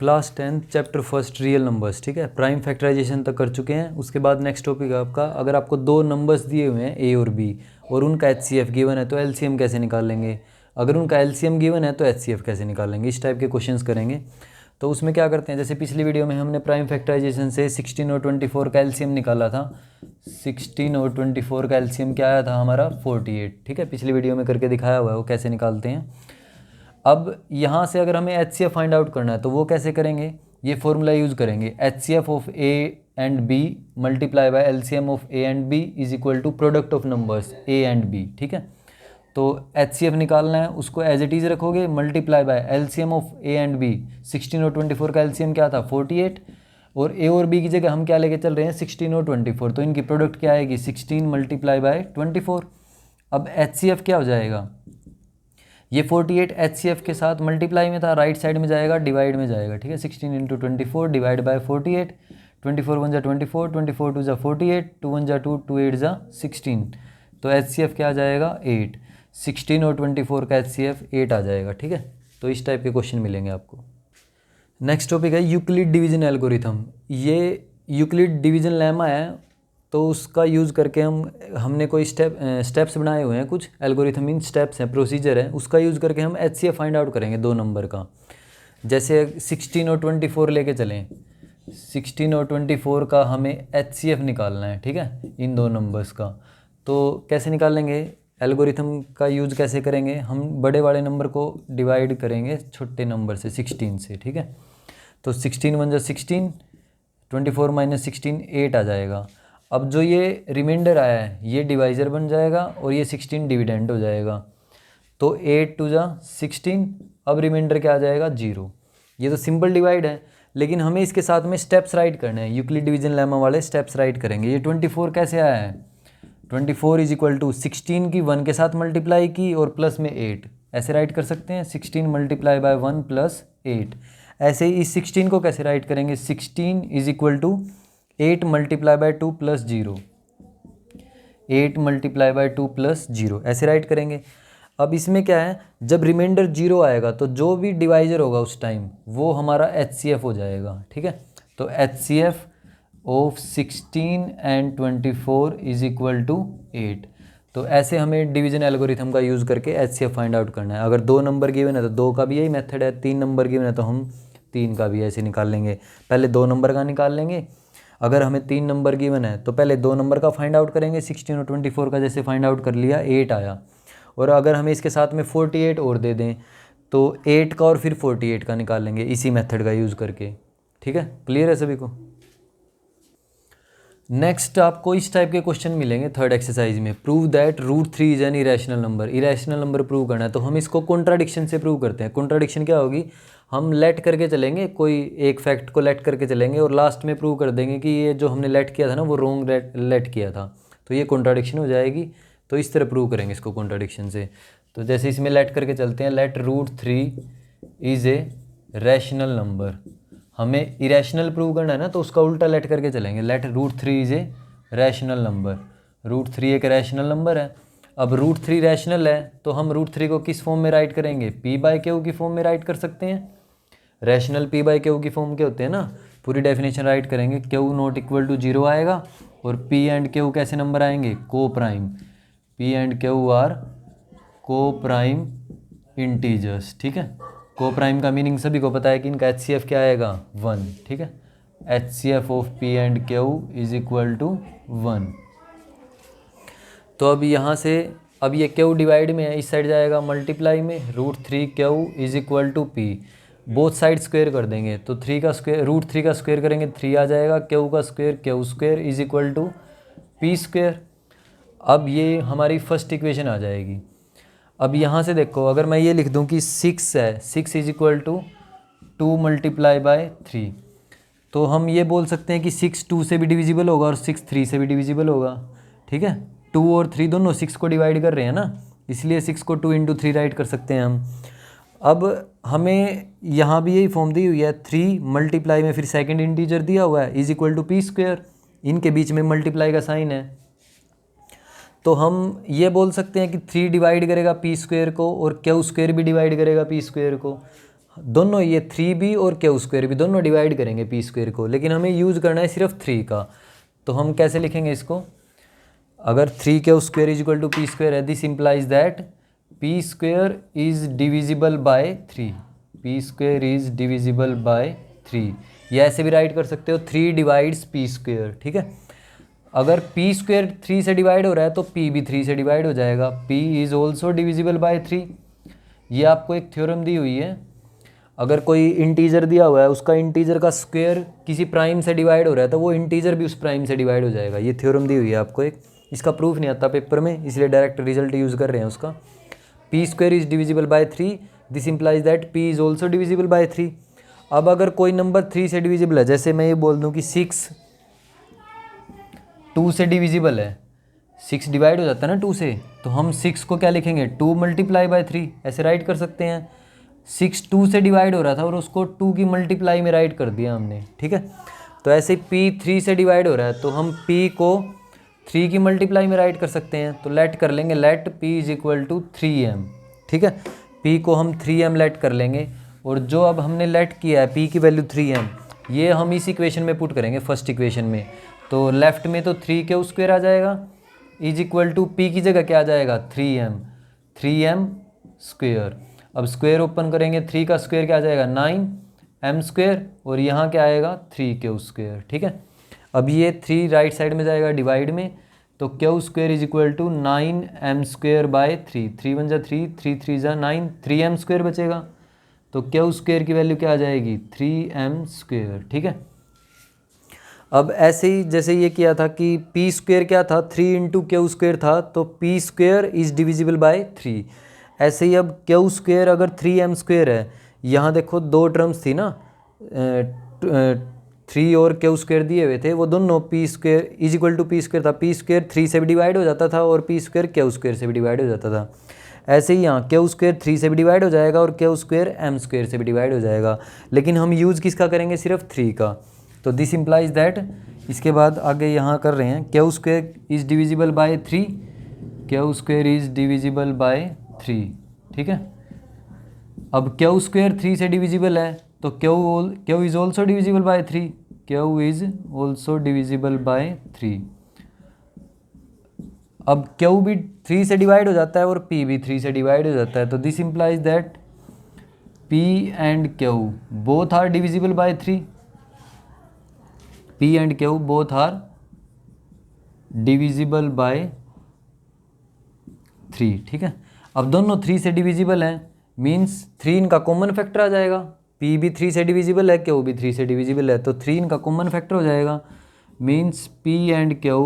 Class 10 chapter first real numbers, ठीक है। Prime factorisation तक कर चुके हैं। उसके बाद नेक्स्ट टॉपिक है आपका, अगर आपको दो नंबर्स दिए हुए हैं ए और बी और उनका एचसीएफ गिवन है तो एलसीएम कैसे निकाल लेंगे, अगर उनका एलसीएम गिवन है तो एचसीएफ कैसे निकाल लेंगे, इस टाइप के क्वेश्चंस करेंगे। तो उसमें क्या करते हैं, जैसे पिछली वीडियो में हमने प्राइम फैक्टराइजेशन से 16 और 24 का एलसीएम निकाला था। 16 और 24 का एलसीएम क्या आया था हमारा 48, ठीक है। पिछली वीडियो में करके दिखाया हुआ है वो कैसे निकालते हैं। अब यहाँ से अगर हमें एचसीएफ फाइंड आउट करना है तो वो कैसे करेंगे, ये फॉर्मूला यूज़ करेंगे, HCF of A and B multiply by LCM of A and B is equal to product of numbers A and B, ठीक है। तो एचसीएफ निकालना है, उसको एज इट इज़ रखोगे, multiply by LCM of A and B. 16 और 24 का LCM क्या था 48, और ए और बी की जगह हम क्या लेके चल रहे हैं 16 और 24, तो इनकी प्रोडक्ट क्या आएगी 16 मल्टीप्लाई बाय 24। अब एचसीएफ क्या हो जाएगा, ये 48 एचसीएफ के साथ मल्टीप्लाई में था, राइट साइड में जाएगा डिवाइड में जाएगा, ठीक है। 16 इंटू 24 डिवाइड बाय 48, 24 1 जा 24, 24 2 जा 48, 2 1 जा 2, 2 8 जा 16, तो एचसीएफ क्या आ जाएगा 8। 16 और 24 का एचसीएफ 8 आ जाएगा, ठीक है। तो इस टाइप के क्वेश्चन मिलेंगे आपको। नेक्स्ट टॉपिक है यूक्लिड डिवीजन एल्गोरिथम। ये यूक्लिड डिवीजन लेमा है, तो उसका यूज़ करके हमने कोई स्टेप्स बनाए हुए हैं, कुछ एल्गोरिथम मीन स्टेप्स हैं, प्रोसीजर है, उसका यूज़ करके हम एचसीएफ फाइंड आउट करेंगे दो नंबर का। जैसे 16 और 24 लेके चलें, 16 और 24 का हमें एचसीएफ निकालना है, ठीक है, इन दो नंबर्स का। तो कैसे निकालेंगे, एल्गोरिथम का यूज़ कैसे करेंगे, हम बड़े वाले नंबर को डिवाइड करेंगे छोटे नंबर से 16 से, ठीक है। तो 16 1 जा 16, 24 माइनस 16 8 आ जाएगा। अब जो ये रिमाइंडर आया है ये डिवाइज़र बन जाएगा और ये 16 डिविडेंड हो जाएगा। तो 8 2 जा 16, अब रिमाइंडर क्या आ जाएगा 0। ये तो सिंपल डिवाइड है, लेकिन हमें इसके साथ में स्टेप्स राइट करने हैं, यूक्लिड डिवीजन लेमा वाले स्टेप्स राइट करेंगे। ये 24 कैसे आया है, 24 इज इक्वल टू 16 की 1 के साथ मल्टीप्लाई की और प्लस में 8, ऐसे राइट कर सकते हैं। 16 मल्टीप्लाई बाय 1 प्लस 8। ऐसे ही इस 16 को कैसे राइट करेंगे, 16 is equal to 8 multiply by 2 plus 0, 8 multiply by 2 plus 0, ऐसे राइट करेंगे। अब इसमें क्या है, जब रिमाइंडर 0 आएगा तो जो भी डिवाइजर होगा उस टाइम वो हमारा एचसीएफ हो जाएगा, ठीक है। तो HCF of 16 and 24 is equal to 8। तो ऐसे हमें डिवीजन एल्गोरिथम का यूज़ करके एचसीएफ फाइंड आउट करना है। अगर 2 नंबर गिवन है तो 2 का भी यही मेथड है, 3 नंबर गिवन है तो हम 3 का भी ऐसे निकाल लेंगे। पहले 2 नंबर का निकाल लेंगे, अगर हमें 3 नंबर गिवन है तो पहले 2 नंबर का फाइंड आउट करेंगे। 16 और 24 का जैसे फाइंड आउट कर लिया 8 आया, और अगर हमें इसके साथ में 48 और दे दें तो 8 का और फिर 48 का निकाल लेंगे इसी मेथड का यूज़ करके, ठीक है। क्लियर है सभी को। नेक्स्ट आपको इस टाइप के क्वेश्चन मिलेंगे थर्ड एक्सरसाइज में, prove that root 3 is an irrational number. Irrational number prove करना है तो हम इसको कॉन्ट्राडिक्शन से प्रूव करते हैं। कॉन्ट्राडिक्शन क्या होगी, हम लेट करके चलेंगे, कोई एक फैक्ट को लेट करके चलेंगे और लास्ट में प्रूव कर देंगे कि ये जो हमने लेट किया था ना वो रॉन्ग लेट किया था, तो ये कॉन्ट्राडिक्शन हो जाएगी। तो इस तरह प्रूव करेंगे इसको कॉन्ट्राडिक्शन से। तो जैसे इसमें लेट करके चलते हैं, let root 3 is a rational number. हमें इरेशनल प्रूव करना है ना तो उसका उल्टा लेट करके चलेंगे, let root 3 is a rational number. Root 3 एक रैशनल नंबर है। अब रूट 3 रैशनल है तो हम रूट 3 को किस फॉर्म में राइट करेंगे, पी बाय क्यू की फॉर्म में राइट कर सकते हैं। रैशनल पी बाय क्यू की फॉर्म के होते हैं ना, पूरी डेफिनेशन राइट करेंगे, क्यू नॉट इक्वल टू 0 आएगा, और पी एंड क्यू कैसे नंबर आएंगे, को prime. P and Q R को प्राइम इंटीजर्स, ठीक है। को प्राइम का मीनिंग सभी को पता है कि इनका एचसीएफ क्या आएगा 1, ठीक है। HCF of P and Q is equal to 1। तो अब यहाँ से अब ये क्यू डिवाइड में है, इस साइड जाएगा मल्टीप्लाई में, root 3 Q is equal to P, both side square कर देंगे तो 3 का स्क्वायर रूट 3 का स्क्वायर करेंगे 3 आ जाएगा, क्यू का square Q square is equal to P square. अब ये हमारी फर्स्ट इक्वेशन आ जाएगी। अब यहाँ से देखो, अगर मैं ये लिख दूँ कि 6 है, 6 is equal to 2 multiply by 3, तो हम ये बोल सकते हैं कि 6 2 से भी डिविजिबल होगा और 6 3 से भी डिविजिबल होगा, ठीक है। 2 और 3 दोनों 6 को डिवाइड कर रहे हैं ना, इसलिए 6 को 2 इंटू 3 राइट कर सकते हैं हम। अब हमें यहाँ भी यही फॉर्म दी हुई है, 3 मल्टीप्लाई में फिर सेकंड इंटीजर दिया हुआ है is equal to P square, इनके बीच में मल्टीप्लाई का साइन है। तो हम ये बोल सकते हैं कि 3 डिवाइड करेगा पी स्क्वायर को और क्यू स्क्वायर भी डिवाइड करेगा पी स्क्वायर को। दोनों ये 3b और क्यू स्क्वायर भी दोनों डिवाइड करेंगे पी स्क्वायर को, लेकिन हमें यूज़ करना है सिर्फ 3 का। तो हम कैसे लिखेंगे इसको, अगर 3 Q square is equal to P square है, this implies that P square is divisible by 3, P square is divisible by 3। ये ऐसे भी राइट कर सकते हो 3 डिवाइड्स पी स्क्वायर, ठीक है। अगर पी स्क्वायर 3 से डिवाइड हो रहा है तो पी भी 3 से डिवाइड हो जाएगा, P is also divisible by 3। ये आपको एक थ्योरम दी हुई है, अगर कोई इंटीजर दिया हुआ है उसका इंटीजर का स्क्वायर किसी प्राइम से डिवाइड हो रहा है तो वो इंटीजर भी उस प्राइम से डिवाइड हो जाएगा। ये थ्योरम दी हुई है आपको एक, इसका प्रूफ नहीं आता पेपर में इसलिए डायरेक्ट रिजल्ट यूज़ कर रहे हैं उसका। P square is divisible by 3, this implies that P is also divisible by 3। अब अगर कोई नंबर 3 से डिविजिबल है, जैसे मैं ये बोल दूँ कि 6 2 से डिविजिबल है, 6 डिवाइड हो जाता है ना 2 से, तो हम 6 को क्या लिखेंगे 2 मल्टीप्लाई बाय 3, ऐसे राइट कर सकते हैं। 6 2 से डिवाइड हो रहा था और उसको 2 की मल्टीप्लाई में राइट कर दिया हमने, ठीक है। तो ऐसे P 3 से डिवाइड हो रहा है तो हम P को 3 की मल्टीप्लाई में राइट कर सकते हैं। तो लेट कर लेंगे, let P is equal to 3m, ठीक है। P को हम 3m लेट कर लेंगे, और जो अब हमने लेट किया है P की वैल्यू 3m, ये हम इस इक्वेशन में पुट करेंगे, फर्स्ट इक्वेशन में। तो लेफ्ट में तो 3 क्यू स्क्वायर आ जाएगा, इज इक्वल टू P की जगह क्या आ जाएगा 3m स्क्वायर। अब स्क्वायर ओपन करेंगे, 3 का स्क्वायर क्या आ जाएगा 9m स्क्वायर, और यहाँ क्या आएगा 3 क्यू स्क्वायर, ठीक है। अब ये 3 राइट साइड में जाएगा डिवाइड में, तो Q square is equal to 9m square by 3, 3 1 जा 3, 3 3 जा 9, 3m स्क्वायर बचेगा। तो क्यू स्क्वायर की वैल्यू क्या आ जाएगी 3m स्क्वायर, ठीक है। अब ऐसे ही जैसे ये किया था कि पी स्क्वायर क्या था 3 इंटू क्यू स्क्वायर था, तो P square is divisible by 3। ऐसे ही अब क्यू स्क्वायर अगर 3m स्क्वायर है, यहाँ देखो 2 टर्म्स थी ना, 3 और क्यू स्क्वायर दिए हुए थे, वो दोनों P square is equal to P square था। पी स्क्वायर 3 से भी डिवाइड हो जाता था और पी स्क्वायर क्यू स्क्वायर से भी डिवाइड हो जाता था। ऐसे ही यहाँ क्यू स्क्वायर 3 से भी डिवाइड हो जाएगा और क्यू स्क्वायर m स्क्वायर से भी डिवाइड हो जाएगा, लेकिन हम यूज़ किसका करेंगे सिर्फ 3 का। तो दिस इम्प्लाइज दैट, इसके बाद आगे यहाँ कर रहे हैं Q square is divisible by 3, Q square is divisible by 3, ठीक है। अब क्यू स्क्वायर 3 से डिविजिबल है तो Q is also divisible by 3, Q is also divisible by 3। अब क्यू भी 3 से डिवाइड हो जाता है और पी भी 3 से डिवाइड हो जाता है, तो this implies that P and Q both are divisible by 3, P and Q both are divisible by 3, ठीक है। अब दोनों 3 से डिविजिबल हैं, मीन्स 3 इनका कॉमन फैक्टर आ जाएगा। P भी 3 से डिविजिबल है, Q भी 3 से डिविजिबल है, तो 3 इनका कॉमन फैक्टर हो जाएगा। Means P and Q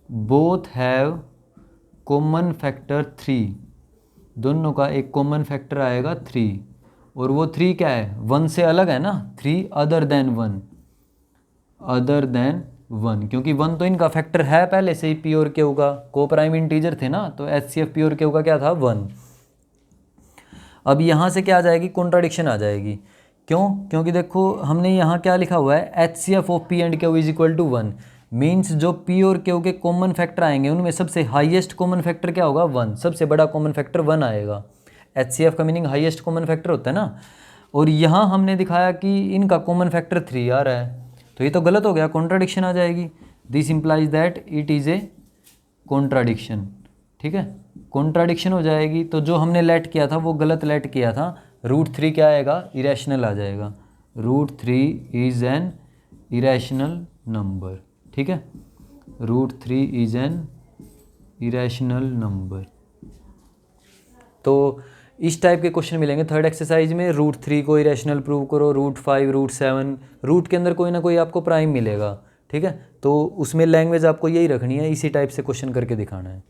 both have common factor 3, दोनों का एक कॉमन फैक्टर आएगा 3, और वो 3 क्या है 1 से अलग है ना, 3 अदर देन 1, अदर देन 1, क्योंकि 1 तो इनका फैक्टर है पहले से ही P और Q का, को प्राइम इंटीजर थे ना, तो HCF P और Q का क्या था 1। अब यहाँ से क्या आ जाएगी कॉन्ट्राडिक्शन आ जाएगी, क्यों, क्योंकि देखो हमने यहाँ क्या लिखा हुआ है HCF of P and Q is equal to 1, means जो P और Q के कॉमन फैक्टर आएंगे उनमें सबसे हाईएस्ट कॉमन फैक्टर क्या होगा 1, सबसे बड़ा कॉमन फैक्टर 1 आएगा। HCF का मीनिंग हाईएस्ट कॉमन फैक्टर होता है ना, और यहाँ हमने दिखाया कि इनका कॉमन फैक्टर 3 आ रहा है, तो ये तो गलत हो गया, कॉन्ट्राडिक्शन आ जाएगी। This implies that it is a contradiction, ठीक है, कॉन्ट्राडिक्शन हो जाएगी। तो जो हमने लेट किया था वो गलत लेट किया था, √3 क्या आएगा इरेशनल आ जाएगा, √3 इज़ एन इरेशनल नंबर, ठीक है, √3 इज़ एन इरेशनल नंबर। तो इस टाइप के क्वेश्चन मिलेंगे थर्ड एक्सरसाइज में, √3 को इरेशनल प्रूव करो, √5 √7, रूट के अंदर कोई ना कोई आपको प्राइम मिलेगा, ठीक है। तो उसमें लैंग्वेज आपको यही रखनी है, इसी टाइप से क्वेश्चन करके दिखाना है।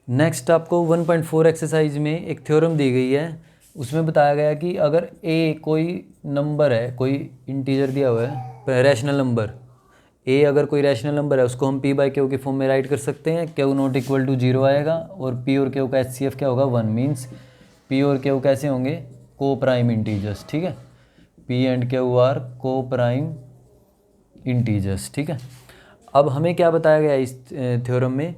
नेक्स्ट आपको 1.4 एक्सरसाइज में एक थ्योरम दी गई है, उसमें बताया गया कि अगर a कोई नंबर है, कोई इंटीजर दिया हुआ है रैशनल नंबर, a अगर कोई रैशनल नंबर है उसको हम p/q के फॉर्म में राइट कर सकते हैं, q नॉट इक्वल टू 0 आएगा, और p और q का HCF क्या होगा 1, मीन्स p और q कैसे होंगे को प्राइम इंटीजर्स, ठीक है, p एंड q आर को प्राइम इंटीजर्स, ठीक है। अब हमें क्या बताया गया इस थ्योरम में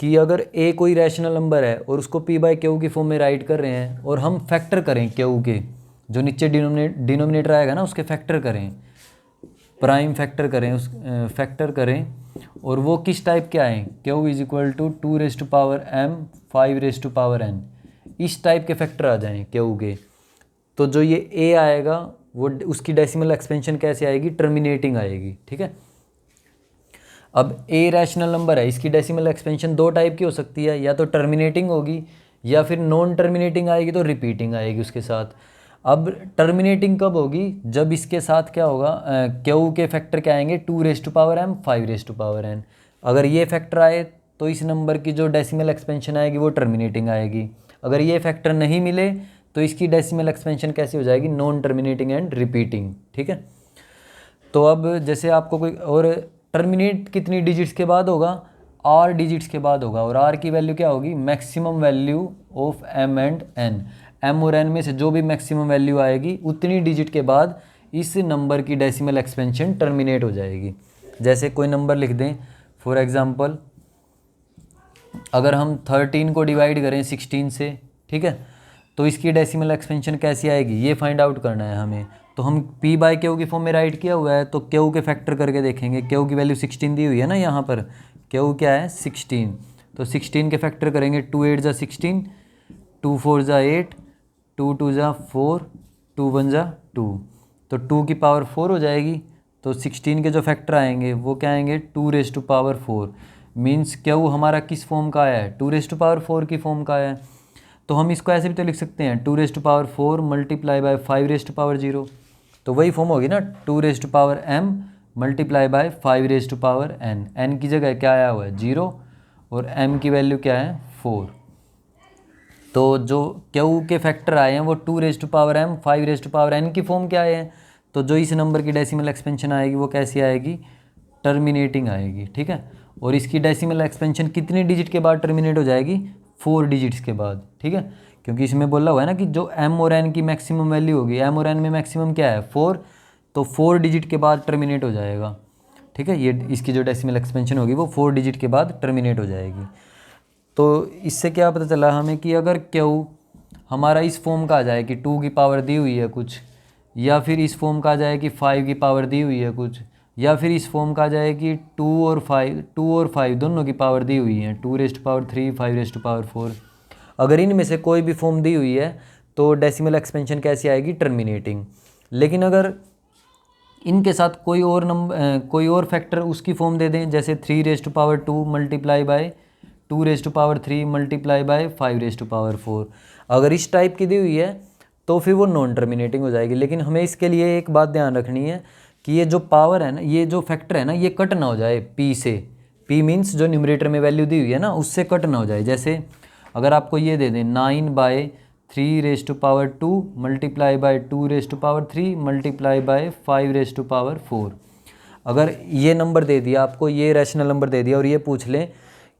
कि अगर a कोई रैशनल नंबर है और उसको p बाय क्यू की फॉर्म में राइट कर रहे हैं और हम फैक्टर करें क्यू के, जो नीचे डिनोमिनेटर आएगा ना उसके फैक्टर करें, प्राइम फैक्टर करें, उस फैक्टर करें, और वो किस टाइप के आए, Q is equal to 2m 5n, इस टाइप के फैक्टर आ जाएं क्यू के, तो जो ये a आएगा वो उसकी डेसिमल एक्सपेंशन कैसे आएगी, टर्मिनेटिंग आएगी। ठीक है, अब a रैशनल नंबर है, इसकी डेसिमल एक्सपेंशन दो टाइप की हो सकती है, या तो टर्मिनेटिंग होगी या फिर नॉन टर्मिनेटिंग आएगी तो रिपीटिंग आएगी उसके साथ। अब टर्मिनेटिंग कब होगी, जब इसके साथ क्या होगा, क्यू के फैक्टर क्या आएंगे, 2m 5n। अगर ये फैक्टर आए तो इस नंबर की जो डेसिमल एक्सपेंशन आएगी वो टर्मिनेटिंग आएगी। अगर ये फैक्टर नहीं मिले तो इसकी डेसिमल एक्सपेंशन कैसी हो जाएगी, नॉन टर्मिनेटिंग एंड रिपीटिंग। ठीक है, तो अब जैसे आपको कोई और टर्मिनेट कितनी डिजिट्स के बाद होगा, r डिजिट्स के बाद होगा, और r की वैल्यू क्या होगी, maximum value of m and n, m और n में से जो भी मैक्सिमम वैल्यू आएगी उतनी डिजिट के बाद इस नंबर की डेसिमल एक्सपेंशन टर्मिनेट हो जाएगी। जैसे कोई नंबर लिख दें, फॉर एग्जांपल अगर हम 13 को डिवाइड करें 16 से, ठीक है, तो इसकी डेसिमल एक्सपेंशन कैसी आएगी ये फाइंड आउट करना है हमें। तो हम p बाय क्यू की फॉर्म में राइट किया हुआ है, तो क्यू के फैक्टर करके देखेंगे, क्यू की वैल्यू 16 दी हुई है ना यहाँ पर, क्यू क्या है 16, तो 16 के फैक्टर करेंगे, 2 8 जा 16, 2 4 जा 8, 2 2 जा 4, 2 1 जा 2, तो 2 की पावर 4 हो जाएगी। तो 16 के जो फैक्टर आएंगे वो क्या आएंगे, 2⁴, मीन्स क्यू हमारा किस फॉर्म का आया है, 2⁴ की फॉर्म का आया है। तो हम इसको ऐसे भी तो लिख सकते हैं, 2⁴ मल्टीप्लाई बाय 5⁻0, तो वही फॉर्म होगी ना, 2m multiply by 5n, n की जगह क्या आया हुआ है 0 और m की वैल्यू क्या है 4। तो जो क्यू के फैक्टर आए हैं वो 2m 5n की फॉर्म के आए हैं, तो जो इस नंबर की डेसिमल एक्सपेंशन आएगी वो कैसी आएगी, टर्मिनेटिंग आएगी। ठीक है, और इसकी डेसिमल एक्सपेंशन कितनी डिजिट के बाद टर्मिनेट हो जाएगी, 4 डिजिट्स के बाद। ठीक है, क्योंकि इसमें बोला हुआ है ना कि जो m और n की मैक्सिमम वैल्यू होगी, m और n में मैक्सिमम क्या है 4, तो 4 डिजिट के बाद टर्मिनेट हो जाएगा। ठीक है, ये इसकी जो डेसिमल एक्सपेंशन होगी वो 4 डिजिट के बाद टर्मिनेट हो जाएगी। तो इससे क्या पता चला हमें कि अगर क्यू हमारा इस फॉर्म का आ जाए कि 2 की पावर दी हुई है कुछ, या फिर इस फॉर्म का आ जाए कि 5 की पावर दी हुई है कुछ, या फिर इस फॉर्म का आ जाए कि 2 और 5 दोनों की पावर दी हुई है, 2⁵, 5⁴। अगर इनमें से कोई भी फॉर्म दी हुई है तो डेसिमल एक्सपेंशन कैसी आएगी, टर्मिनेटिंग। लेकिन अगर इनके साथ कोई और फैक्टर उसकी फॉर्म दे दें, जैसे 3⁻² मल्टीप्लाई बाय 2⁻³ मल्टीप्लाई बाय 5⁴, अगर इस टाइप की दी हुई है तो फिर वो नॉन टर्मिनेटिंग हो जाएगी। लेकिन हमें इसके लिए एक बात ध्यान रखनी है कि ये जो पावर है ना, ये जो फैक्टर है ना, ये कट ना हो जाए p से, p मीन्स जो न्यूमरेटर में वैल्यू दी हुई है ना उससे कट ना हो जाए। जैसे अगर आपको ये दे दें 9/3² मल्टीप्लाई बाय 2⁻³ मल्टीप्लाई बाय 5⁴, अगर ये नंबर दे दिया आपको, ये रैशनल नंबर दे दिया और ये पूछ लें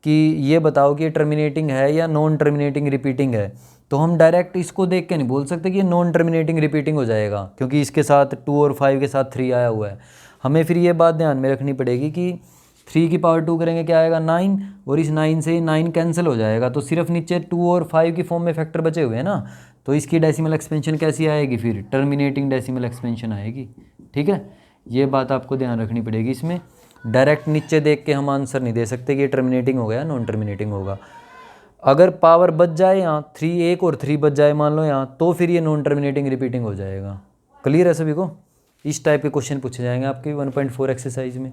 कि ये बताओ कि ये टर्मिनेटिंग है या नॉन टर्मिनेटिंग रिपीटिंग है, तो हम डायरेक्ट इसको देख के नहीं बोल सकते कि ये नॉन टर्मिनेटिंग रिपीटिंग हो जाएगा, क्योंकि इसके साथ 2 और 5 के साथ 3 आया हुआ है। हमें फिर ये बात ध्यान में रखनी पड़ेगी कि 3 की पावर 2 करेंगे क्या आएगा 9, और इस 9 से 9 कैंसिल हो जाएगा, तो सिर्फ नीचे 2 और 5 की फॉर्म में फैक्टर बचे हुए हैं ना, तो इसकी डेसिमल एक्सपेंशन कैसी आएगी, फिर टर्मिनेटिंग डेसिमल एक्सपेंशन आएगी। ठीक है, ये बात आपको ध्यान रखनी पड़ेगी। इसमें डायरेक्ट नीचे देख के हम आंसर नहीं दे सकते कि ये टर्मिनेटिंग होगा या नॉन टर्मिनेटिंग होगा। अगर पावर बच जाए यहाँ 3 एक और 3 बच जाए मान लो यहाँ, तो फिर ये नॉन टर्मिनेटिंग रिपीटिंग हो जाएगा। क्लियर है सभी को? इस टाइप के क्वेश्चन पूछे जाएंगे आपके 1.4 एक्सरसाइज में।